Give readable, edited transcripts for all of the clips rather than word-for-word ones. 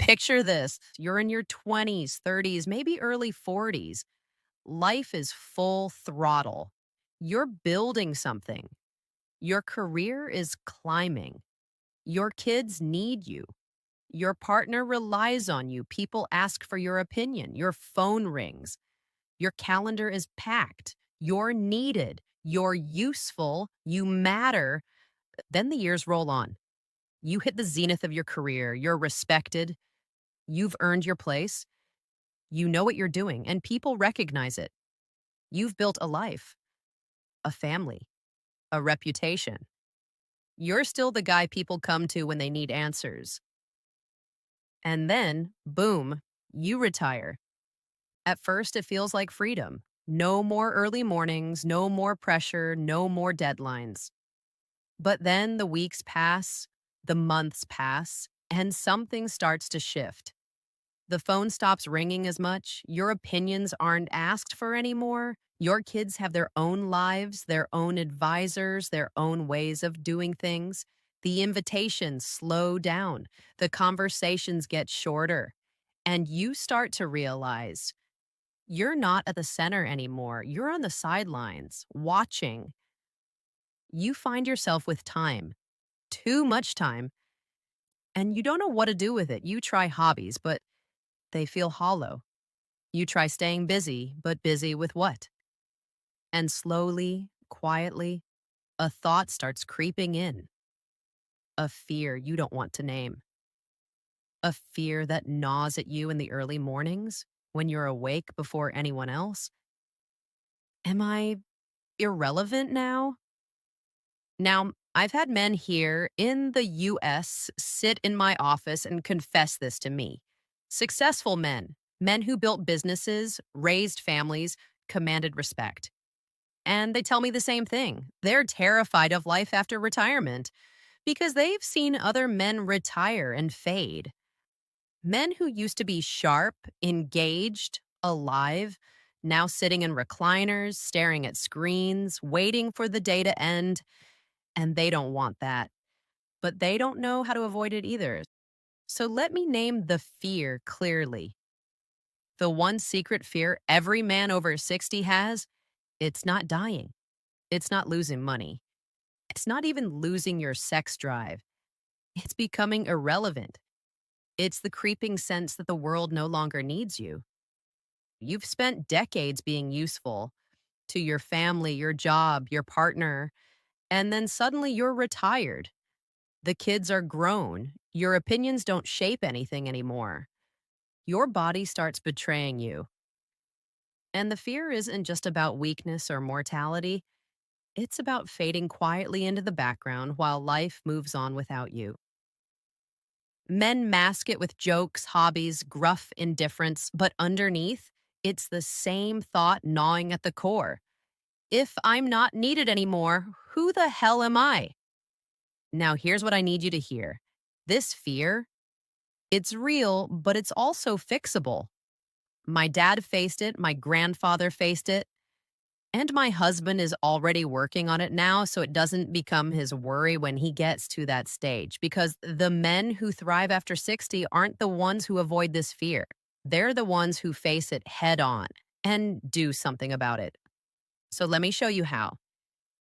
Picture this. You're in your 20s, 30s, maybe early 40s. Life is full throttle. You're building something. Your career is climbing. Your kids need you. Your partner relies on you. People ask for your opinion. Your phone rings. Your calendar is packed. You're needed. You're useful. You matter. Then the years roll on. You hit the zenith of your career. You're respected. You've earned your place. You know what you're doing, and people recognize it. You've built a life, a family, a reputation. You're still the guy people come to when they need answers. And then, boom, you retire. At first, it feels like freedom. No more early mornings, no more pressure, no more deadlines. But then the weeks pass, the months pass, and something starts to shift. The phone stops ringing as much. Your opinions aren't asked for anymore. Your kids have their own lives, their own advisors, their own ways of doing things. The invitations slow down. The conversations get shorter. And you start to realize you're not at the center anymore. You're on the sidelines, watching. You find yourself with time, too much time, and you don't know what to do with it. You try hobbies, but they feel hollow. You try staying busy, but busy with what? And slowly, quietly, a thought starts creeping in. A fear you don't want to name. A fear that gnaws at you in the early mornings when you're awake before anyone else. Am I irrelevant now? Now, I've had men here in the US sit in my office and confess this to me. Successful men, men who built businesses, raised families, commanded respect. And they tell me the same thing. They're terrified of life after retirement because they've seen other men retire and fade. Men who used to be sharp, engaged, alive, now sitting in recliners, staring at screens, waiting for the day to end, and they don't want that. But they don't know how to avoid it either. So let me name the fear clearly. The one secret fear every man over 60 has, it's not dying. It's not losing money. It's not even losing your sex drive. It's becoming irrelevant. It's the creeping sense that the world no longer needs you. You've spent decades being useful to your family, your job, your partner, and then suddenly you're retired. The kids are grown. Your opinions don't shape anything anymore. Your body starts betraying you. And the fear isn't just about weakness or mortality. It's about fading quietly into the background while life moves on without you. Men mask it with jokes, hobbies, gruff indifference, but underneath, it's the same thought gnawing at the core. If I'm not needed anymore, who the hell am I? Now, here's what I need you to hear. This fear, it's real, but it's also fixable. My dad faced it, my grandfather faced it, and my husband is already working on it now, so it doesn't become his worry when he gets to that stage. Because the men who thrive after 60 aren't the ones who avoid this fear. They're the ones who face it head on and do something about it. So let me show you how.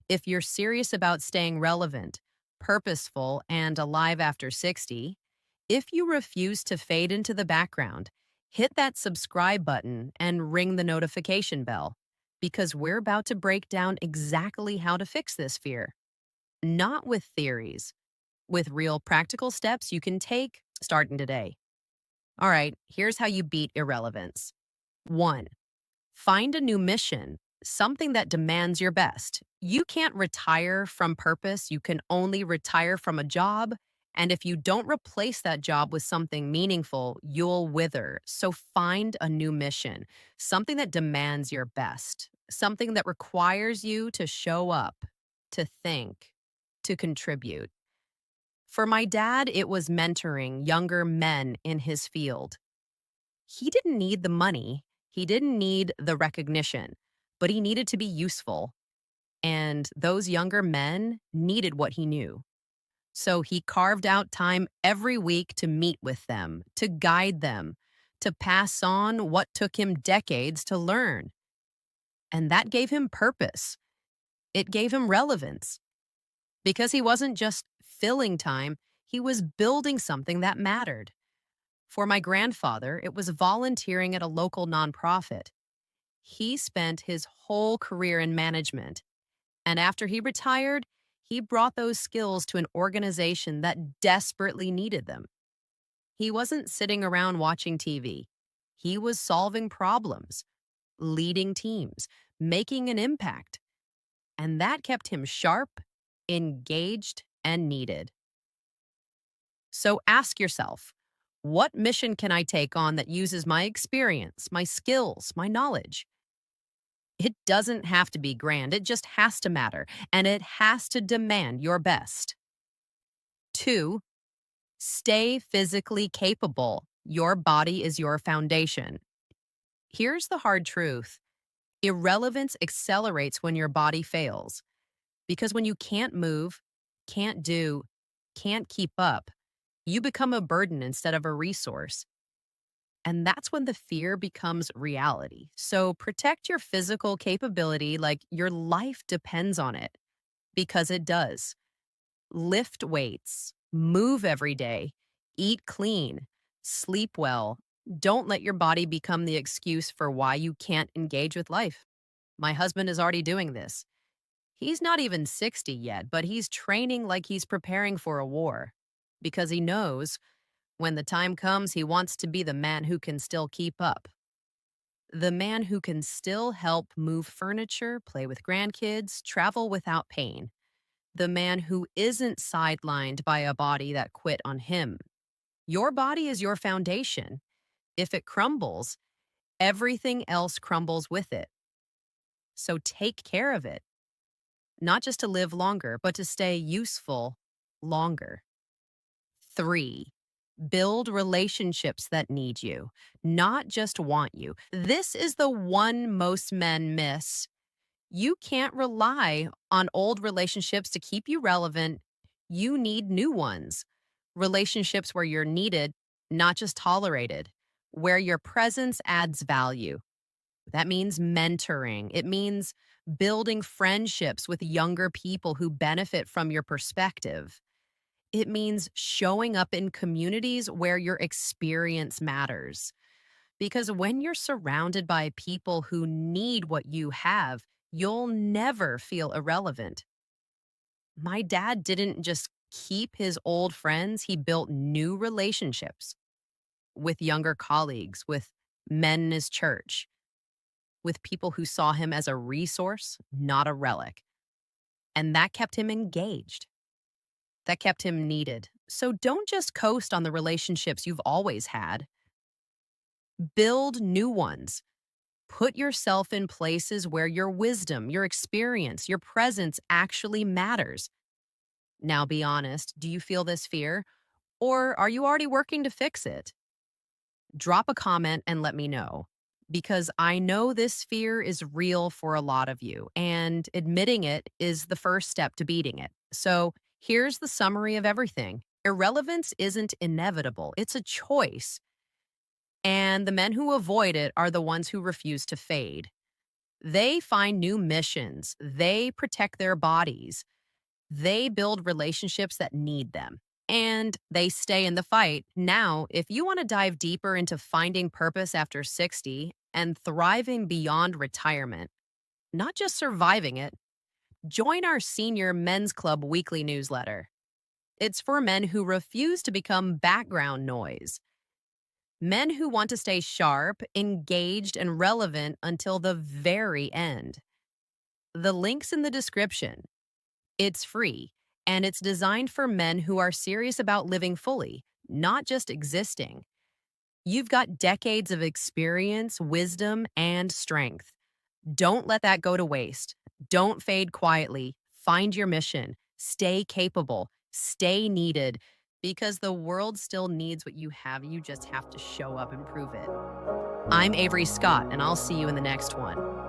If you're serious about staying relevant, purposeful, and alive after 60, if you refuse to fade into the background, hit that subscribe button and ring the notification bell because we're about to break down exactly how to fix this fear. Not with theories, with real practical steps you can take starting today. All right, here's how you beat irrelevance. 1. Find a new mission, something that demands your best. You can't retire from purpose. You can only retire from a job. And if you don't replace that job with something meaningful, you'll wither. So find a new mission, something that demands your best, something that requires you to show up, to think, to contribute. For my dad, it was mentoring younger men in his field. He didn't need the money, he didn't need the recognition, but he needed to be useful. And those younger men needed what he knew. So he carved out time every week to meet with them, to guide them, to pass on what took him decades to learn. And that gave him purpose. It gave him relevance because he wasn't just filling time, he was building something that mattered. For my grandfather, it was volunteering at a local nonprofit. He spent his whole career in management, and after he retired, he brought those skills to an organization that desperately needed them. He wasn't sitting around watching TV. He was solving problems, leading teams, making an impact. And that kept him sharp, engaged, and needed. So ask yourself, what mission can I take on that uses my experience, my skills, my knowledge? It doesn't have to be grand, it just has to matter, and it has to demand your best. 2, stay physically capable. Your body is your foundation. Here's the hard truth. Irrelevance accelerates when your body fails. Because when you can't move, can't do, can't keep up, you become a burden instead of a resource. And that's when the fear becomes reality. So protect your physical capability like your life depends on it, because it does. Lift weights, move every day, eat clean, sleep well. Don't let your body become the excuse for why you can't engage with life. My husband is already doing this. He's not even 60 yet, but he's training like he's preparing for a war because he knows when the time comes, he wants to be the man who can still keep up. The man who can still help move furniture, play with grandkids, travel without pain. The man who isn't sidelined by a body that quit on him. Your body is your foundation. If it crumbles, everything else crumbles with it. So take care of it. Not just to live longer, but to stay useful longer. 3, build relationships that need you, not just want you. This is the one most men miss. You can't rely on old relationships to keep you relevant. You need new ones. Relationships where you're needed, not just tolerated, where your presence adds value. That means mentoring. It means building friendships with younger people who benefit from your perspective. It means showing up in communities where your experience matters. Because when you're surrounded by people who need what you have, you'll never feel irrelevant. My dad didn't just keep his old friends, he built new relationships with younger colleagues, with men in his church, with people who saw him as a resource, not a relic. And that kept him engaged. That kept him needed. So don't just coast on the relationships you've always had. Build new ones. Put yourself in places where your wisdom, your experience, your presence actually matters. Now be honest, do you feel this fear? Or are you already working to fix it? Drop a comment and let me know. Because I know this fear is real for a lot of you, and admitting it is the first step to beating it. So here's the summary of everything. Irrelevance isn't inevitable, it's a choice. And the men who avoid it are the ones who refuse to fade. They find new missions, they protect their bodies, they build relationships that need them, and they stay in the fight. Now, if you want to dive deeper into finding purpose after 60 and thriving beyond retirement, not just surviving it, join our Senior Men's Club weekly newsletter. It's for men who refuse to become background noise. Men who want to stay sharp, engaged, and relevant until the very end. The link's in the description. It's free, and it's designed for men who are serious about living fully, not just existing. You've got decades of experience, wisdom, and strength. Don't let that go to waste. Don't fade quietly. Find your mission. Stay capable. Stay needed. Because the world still needs what you have. You just have to show up and prove it. I'm Avery Scott, and I'll see you in the next one.